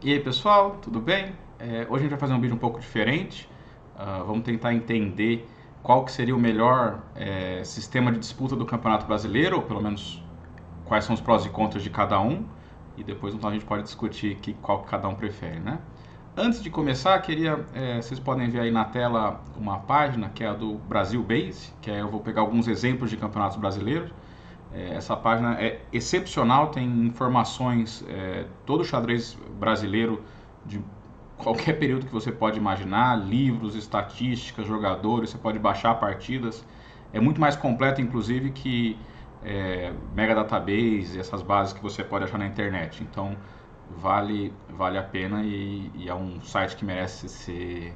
E aí pessoal, tudo bem? Hoje a gente vai fazer um vídeo um pouco diferente. Vamos tentar entender qual que seria o melhor sistema de disputa do Campeonato Brasileiro, ou pelo menos quais são os prós e contras de cada um. E depois então a gente pode discutir qual que cada um prefere, né? Antes de começar, vocês podem ver aí na tela uma página que é a do Brasil Base, que eu vou pegar alguns exemplos de campeonatos brasileiros. Essa página é excepcional, tem informações, todo o xadrez brasileiro de qualquer período que você pode imaginar, livros, estatísticas, jogadores, você pode baixar partidas. É muito mais completo, inclusive, que Mega Database, essas bases que você pode achar na internet. Então, vale a pena e é um site que merece ser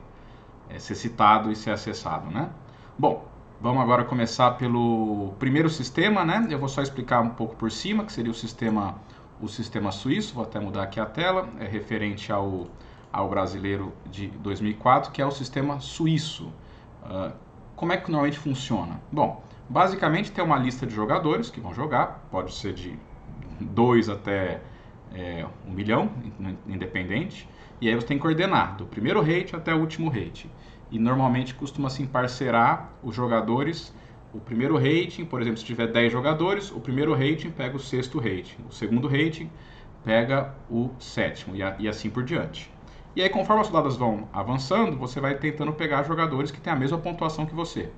citado e ser acessado, né? Bom, vamos agora começar pelo primeiro sistema, né? Eu vou só explicar um pouco por cima, que seria o sistema suíço. Vou até mudar aqui a tela, é referente ao brasileiro de 2004, que é o sistema suíço. Como é que normalmente funciona? Bom, basicamente tem uma lista de jogadores que vão jogar, pode ser de 2 até 1 milhão, independente, e aí você tem que ordenar do primeiro rate até o último rate. E normalmente costuma-se parcerar os jogadores. O primeiro rating, por exemplo, se tiver 10 jogadores, o primeiro rating pega o sexto rating, o segundo rating pega o sétimo e assim por diante. E aí, conforme as rodadas vão avançando, você vai tentando pegar jogadores que têm a mesma pontuação que você.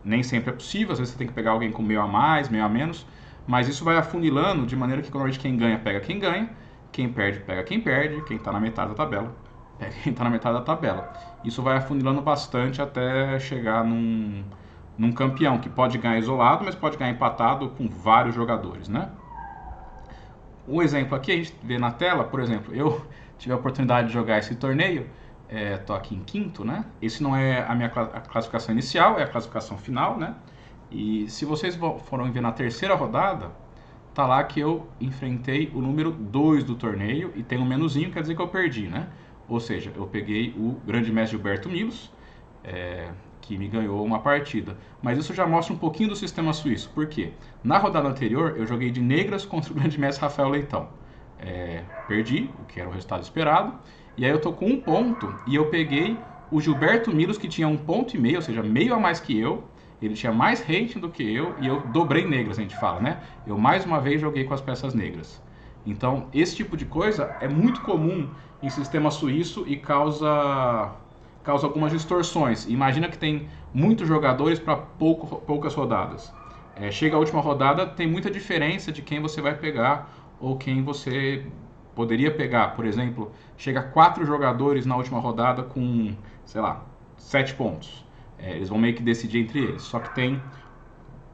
Nem sempre é possível, às vezes você tem que pegar alguém com meio a mais, meio a menos, mas isso vai afunilando de maneira que normalmente quem ganha pega quem ganha, quem perde pega quem perde, quem está na metade da tabela pega quem está na metade da tabela. Isso vai afunilando bastante até chegar num campeão que pode ganhar isolado, mas pode ganhar empatado com vários jogadores, né? Um exemplo aqui a gente vê na tela, por exemplo, eu tive a oportunidade de jogar esse torneio, tô aqui em quinto, né? Esse não é a minha classificação inicial, é a classificação final, né? E se vocês foram ver na terceira rodada, tá lá que eu enfrentei o número 2 do torneio e tem um menuzinho, quer dizer que eu perdi, né? Ou seja, eu peguei o grande mestre Gilberto Milos, que me ganhou uma partida. Mas isso já mostra um pouquinho do sistema suíço. Por quê? Na rodada anterior, eu joguei de negras contra o grande mestre Rafael Leitão. Perdi, o que era o resultado esperado. E aí eu tô com 1 ponto e eu peguei o Gilberto Milos, que tinha 1,5 ponto, ou seja, meio a mais que eu. Ele tinha mais rating do que eu e eu dobrei negras, a gente fala, né? Eu mais uma vez joguei com as peças negras. Então, esse tipo de coisa é muito comum em sistema suíço e causa algumas distorções. Imagina que tem muitos jogadores para poucas rodadas. Chega a última rodada, tem muita diferença de quem você vai pegar ou quem você poderia pegar. Por exemplo, chega 4 jogadores na última rodada com, sei lá, 7 pontos. Eles vão meio que decidir entre eles. Só que tem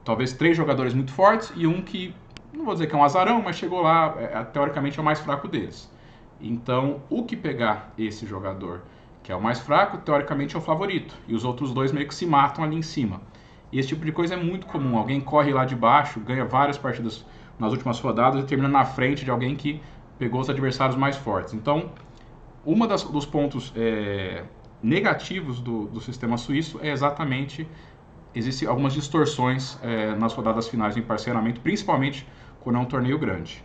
talvez 3 jogadores muito fortes e um que, não vou dizer que é um azarão, mas chegou lá, teoricamente é o mais fraco deles. Então, o que pegar esse jogador que é o mais fraco, teoricamente é o favorito. E os outros dois meio que se matam ali em cima. E esse tipo de coisa é muito comum. Alguém corre lá de baixo, ganha várias partidas nas últimas rodadas e termina na frente de alguém que pegou os adversários mais fortes. Então, dos pontos negativos do sistema suíço é exatamente existem algumas distorções nas rodadas finais em parceramento, principalmente quando é um torneio grande.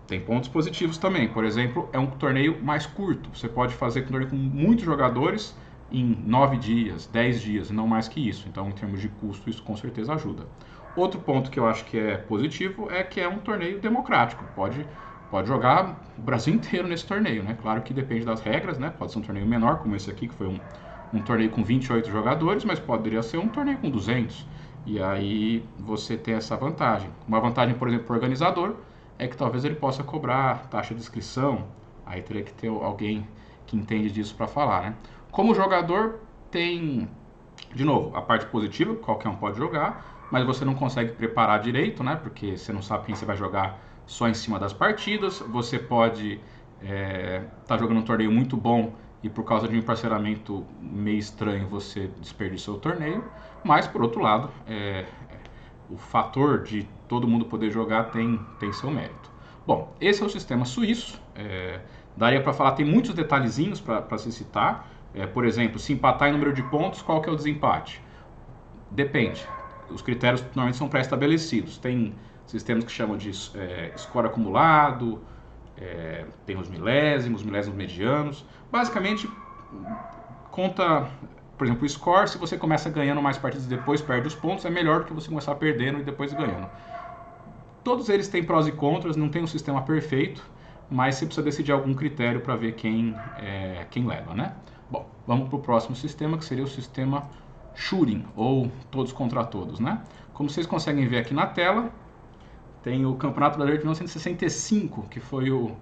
Tem pontos positivos também, por exemplo, é um torneio mais curto. Você pode fazer um torneio com muitos jogadores em 9 dias, 10 dias, não mais que isso. Então, em termos de custo, isso com certeza ajuda. Outro ponto que eu acho que é positivo é que é um torneio democrático. Pode jogar o Brasil inteiro nesse torneio, né? Claro que depende das regras, né? Pode ser um torneio menor, como esse aqui, que foi um torneio com 28 jogadores, mas poderia ser um torneio com 200. E aí você tem essa vantagem. Uma vantagem, por exemplo, para o organizador, é que talvez ele possa cobrar taxa de inscrição, aí teria que ter alguém que entende disso para falar, né? Como jogador, tem, de novo, a parte positiva, qualquer um pode jogar, mas você não consegue preparar direito, né? Porque você não sabe quem você vai jogar só em cima das partidas, você pode tá jogando um torneio muito bom e por causa de um parceramento meio estranho você desperdiçou o torneio, mas por outro lado, o fator de todo mundo poder jogar tem seu mérito. Bom, esse é o sistema suíço. Daria para falar, tem muitos detalhezinhos para se citar. Por exemplo, se empatar em número de pontos, qual que é o desempate? Depende. Os critérios normalmente são pré-estabelecidos. Tem sistemas que chamam de score acumulado, tem os milésimos medianos. Basicamente, conta, por exemplo, o score. Se você começa ganhando mais partidas e depois perde os pontos, é melhor do que você começar perdendo e depois ganhando. Todos eles têm prós e contras, não tem um sistema perfeito, mas você precisa decidir algum critério para ver quem leva, né? Bom, vamos para o próximo sistema, que seria o sistema Shooting, ou todos contra todos, né? Como vocês conseguem ver aqui na tela, tem o Campeonato Brasileiro de 1965, que foi o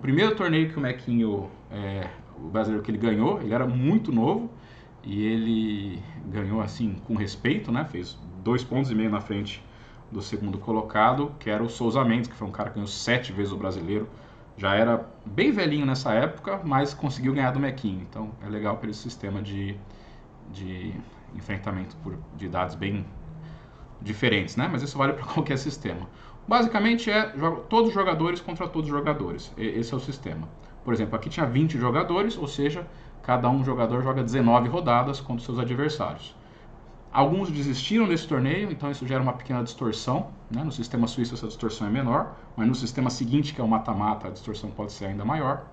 primeiro torneio que o Mequinho, o brasileiro que ele ganhou. Ele era muito novo e ele ganhou assim com respeito, né? Fez 2,5 pontos na frente do segundo colocado, que era o Souza Mendes, que foi um cara que ganhou 7 vezes o brasileiro. Já era bem velhinho nessa época, mas conseguiu ganhar do Mequinho. Então é legal pelo sistema de enfrentamento de idades bem diferentes, né? Mas isso vale para qualquer sistema. Basicamente todos os jogadores contra todos os jogadores. Esse é o sistema. Por exemplo, aqui tinha 20 jogadores, ou seja, cada jogador joga 19 rodadas contra seus adversários. Alguns desistiram desse torneio, então isso gera uma pequena distorção, né? No sistema suíço essa distorção é menor, mas no sistema seguinte, que é o mata-mata, a distorção pode ser ainda maior.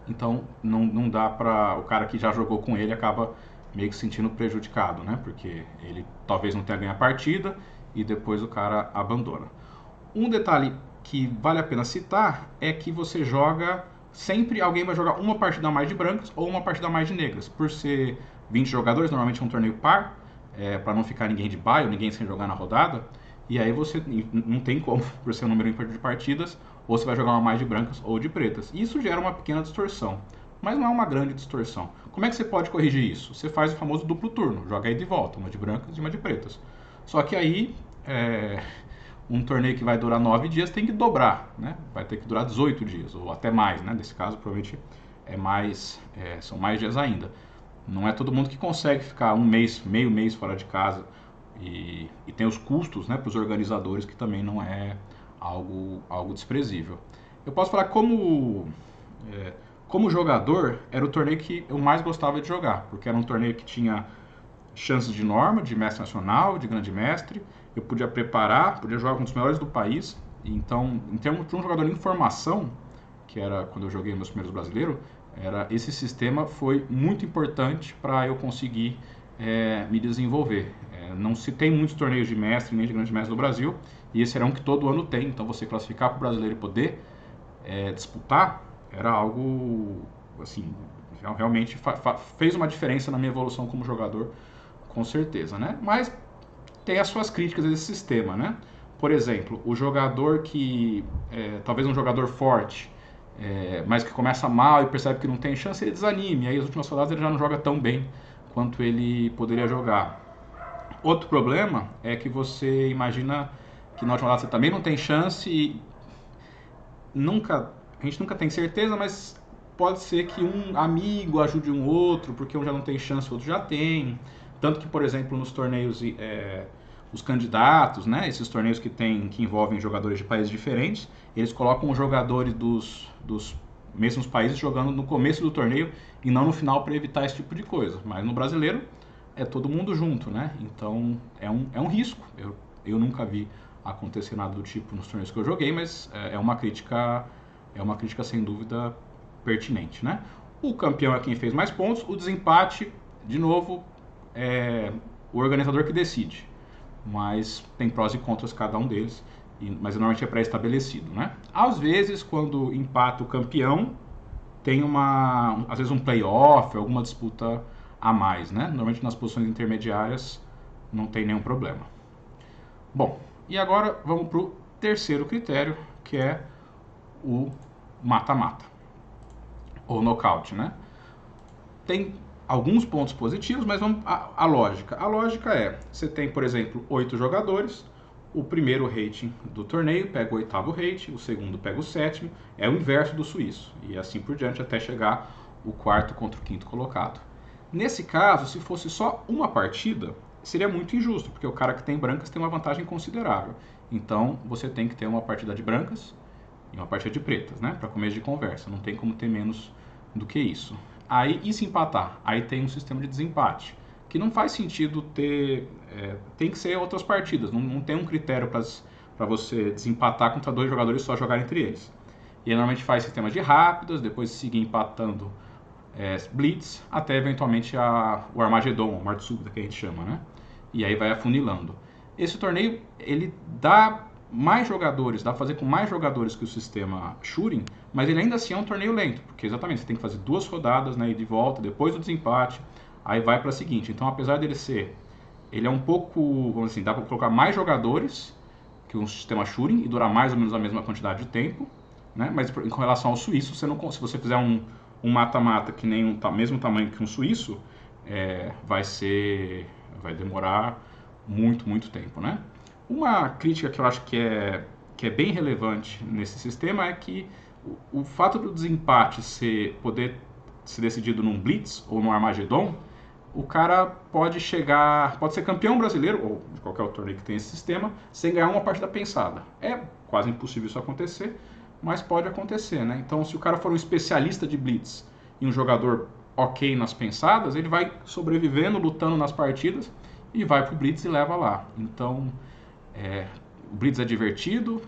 Então não dá para... O cara que já jogou com ele acaba meio que se sentindo prejudicado, né? Porque ele talvez não tenha ganho a partida e depois o cara abandona. Um detalhe que vale a pena citar é que você joga... Sempre alguém vai jogar uma partida a mais de brancas ou uma partida a mais de negras. Por ser 20 jogadores, normalmente é um torneio par, para não ficar ninguém de baio, ninguém sem jogar na rodada. E aí você não tem como, por ser um número ímpar de partidas, ou você vai jogar uma mais de brancas ou de pretas. Isso gera uma pequena distorção, mas não é uma grande distorção. Como é que você pode corrigir isso? Você faz o famoso duplo turno, joga aí de volta, uma de brancas e uma de pretas. Só que aí, um torneio que vai durar 9 dias tem que dobrar, né? Vai ter que durar 18 dias, ou até mais, né? Nesse caso, provavelmente são mais dias ainda. Não é todo mundo que consegue ficar um mês, meio mês fora de casa, e tem os custos, né, para os organizadores, que também não é algo desprezível. Eu posso falar como jogador, era o torneio que eu mais gostava de jogar, porque era um torneio que tinha chances de norma, de mestre nacional, de grande mestre. Eu podia preparar, podia jogar com os melhores do país. Então, em termos de um jogador em formação, que era quando eu joguei meus primeiros brasileiros, esse sistema foi muito importante para eu conseguir me desenvolver. Não se tem muitos torneios de mestre nem de grande mestre no Brasil, e esse era um que todo ano tem. Então, você classificar para o brasileiro e poder disputar era algo assim, realmente fez uma diferença na minha evolução como jogador, com certeza, né? Mas tem as suas críticas a esse sistema, né? Por exemplo, o jogador que talvez um jogador forte, mas que começa mal e percebe que não tem chance, ele desanime. E aí, as últimas rodadas ele já não joga tão bem quanto ele poderia jogar. Outro problema é que você imagina que na última rodada você também não tem chance e a gente nunca tem certeza, mas pode ser que um amigo ajude um outro, porque um já não tem chance, o outro já tem. Tanto que, por exemplo, nos torneios, os candidatos, né, esses torneios que envolvem jogadores de países diferentes, eles colocam os jogadores dos mesmos países jogando no começo do torneio e não no final, para evitar esse tipo de coisa. Mas no brasileiro é todo mundo junto, né? Então é um risco. Eu nunca vi acontecer nada do tipo nos torneios que eu joguei, mas é uma crítica sem dúvida pertinente, né? O campeão é quem fez mais pontos, o desempate, de novo, é o organizador que decide, mas tem prós e contras cada um deles, mas normalmente é pré-estabelecido, né? Às vezes, quando empata o campeão, tem às vezes um playoff, alguma disputa a mais, né? Normalmente nas posições intermediárias não tem nenhum problema. Bom, e agora vamos para o terceiro critério, que é o mata-mata, ou nocaute, né? Tem alguns pontos positivos, mas vamos à lógica. A lógica você tem, por exemplo, 8 jogadores, o primeiro rating do torneio pega o 8º rating, o segundo pega o 7º, é o inverso do suíço, e assim por diante até chegar o 4º contra o 5º colocado. Nesse caso, se fosse só uma partida, seria muito injusto, porque o cara que tem brancas tem uma vantagem considerável. Então, você tem que ter uma partida de brancas e uma partida de pretas, né? Para começo de conversa. Não tem como ter menos do que isso. Aí, e se empatar? Aí tem um sistema de desempate, que não faz sentido ter... tem que ser outras partidas. Não tem um critério para você desempatar contra 2 jogadores e só jogar entre eles. E ele normalmente faz sistemas de rápidas, depois seguir empatando blitz, até eventualmente o Armagedon, a morte súbita que a gente chama, né? E aí vai afunilando. Esse torneio, ele dá mais jogadores, dá pra fazer com mais jogadores que o sistema Shooting, mas ele ainda assim é um torneio lento, porque exatamente você tem que fazer 2 rodadas, né, e de volta, depois do desempate, aí vai para a seguinte. Então, apesar dele ser, ele é um pouco, vamos assim, dá para colocar mais jogadores que um sistema Shooting e durar mais ou menos a mesma quantidade de tempo, né? Mas com relação ao suíço, você não, se você fizer um mata-mata que nem mesmo tamanho que um suíço, vai demorar muito tempo, né? Uma crítica que eu acho que é bem relevante nesse sistema é que o fato do desempate poder ser decidido num blitz ou num Armagedon, o cara pode ser campeão brasileiro, ou de qualquer outro torneio que tem esse sistema, sem ganhar uma partida pensada. É quase impossível isso acontecer, mas pode acontecer, né? Então, se o cara for um especialista de blitz e um jogador ok nas pensadas, ele vai sobrevivendo, lutando nas partidas e vai pro blitz e leva lá. Então, o blitz é divertido,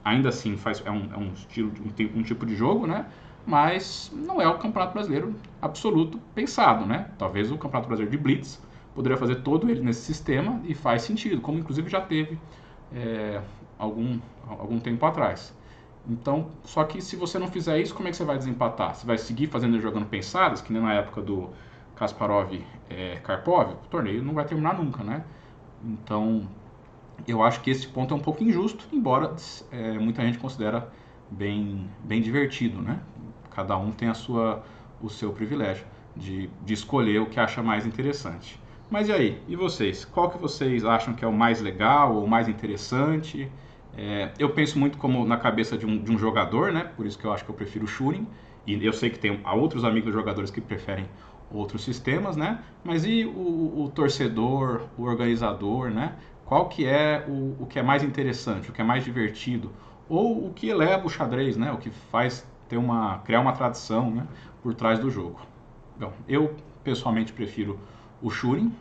ainda assim é um estilo, um tipo de jogo, né? Mas não é o Campeonato Brasileiro absoluto pensado, né? Talvez o Campeonato Brasileiro de blitz poderia fazer todo ele nesse sistema e faz sentido, como inclusive já teve algum tempo atrás. Então, só que se você não fizer isso, como é que você vai desempatar? Você vai seguir fazendo jogando pensadas, que nem na época do Kasparov-Karpov? O torneio não vai terminar nunca, né? Então, eu acho que esse ponto é um pouco injusto, embora muita gente considera bem divertido, né? Cada um tem o seu privilégio de escolher o que acha mais interessante. Mas e aí? E vocês? Qual que vocês acham que é o mais legal ou o mais interessante? Eu penso muito como na cabeça de um jogador, né? Por isso que eu acho que eu prefiro o Shooting. E eu sei que tem outros amigos jogadores que preferem outros sistemas, né? Mas e o torcedor, o organizador, né? Qual que é o que é mais interessante, o que é mais divertido? Ou o que eleva o xadrez, né? O que faz criar uma tradição, né? Por trás do jogo. Bom, eu pessoalmente prefiro o Shooting.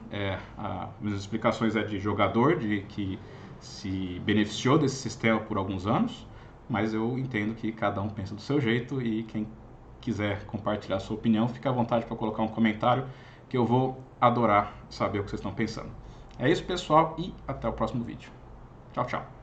Minhas explicações de jogador, de que se beneficiou desse sistema por alguns anos, mas eu entendo que cada um pensa do seu jeito e quem quiser compartilhar a sua opinião, fique à vontade para colocar um comentário que eu vou adorar saber o que vocês estão pensando. É isso, pessoal, e até o próximo vídeo. Tchau, tchau.